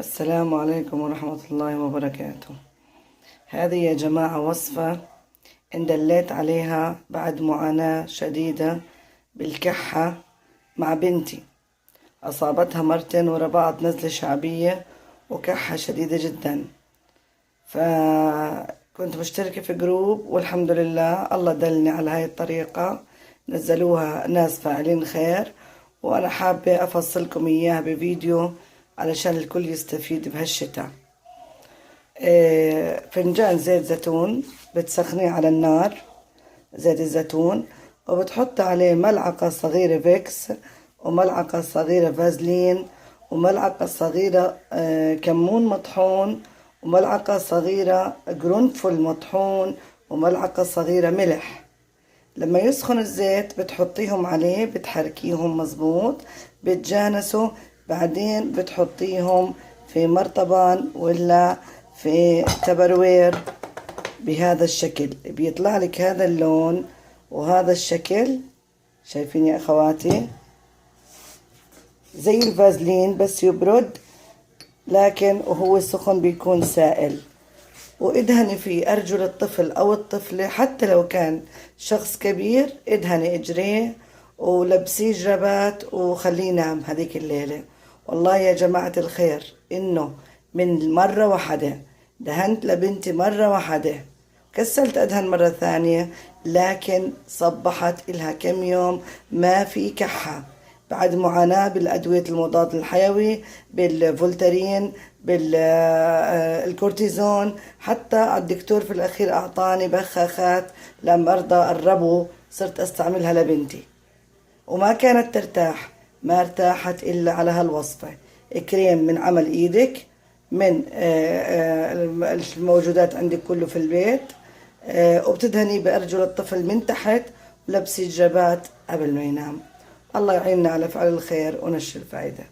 السلام عليكم ورحمة الله وبركاته. هذه يا جماعة وصفة إن دليت عليها بعد معاناة شديدة بالكحة مع بنتي. أصابتها مرتين ورا بعض نزلة شعبية وكحة شديدة جدا، فكنت مشتركة في جروب والحمد لله الله دلني على هاي الطريقة، نزلوها ناس فاعلين خير، وأنا حابة أفصلكم إياها بفيديو علشان الكل يستفيد بهالشتاء. فنجان زيت زيتون بتسخنيه على النار، زيت الزيتون، وبتحط عليه ملعقة صغيرة فيكس، وملعقة صغيرة فازلين، وملعقة صغيرة كمون مطحون، وملعقة صغيرة قرنفل مطحون، وملعقة صغيرة ملح. لما يسخن الزيت بتحطيهم عليه، بتحركيهم مظبوط، بتجانسوا، بعدين بتحطيهم في مرطبان ولا في تبروير بهذا الشكل، بيطلع لك هذا اللون وهذا الشكل. شايفين يا اخواتي؟ زي الفازلين بس يبرد، لكن وهو سخن بيكون سائل. وادهني في ارجل الطفل او الطفلة، حتى لو كان شخص كبير ادهني اجريه ولبسيه جرابات وخليه ينام هذيك الليلة. والله يا جماعة الخير انه من مرة واحدة دهنت لبنتي مرة واحدة، كسلت ادهن مرة ثانية، لكن صبحت إلها كم يوم ما في كحة بعد معاناة بالأدوية المضاد الحيوي، بالفولترين، بالكورتيزون. حتى الدكتور في الأخير أعطاني بخاخات لمرضى الربو، صرت أستعملها لبنتي وما كانت ترتاح، ما ارتاحت إلا على هالوصفة. كريم من عمل إيدك، من الموجودات عندك كله في البيت، وبتدهني بأرجل الطفل من تحت، ولبسي الجبات قبل ما ينام. الله يعيننا على فعل الخير ونشر الفائدة.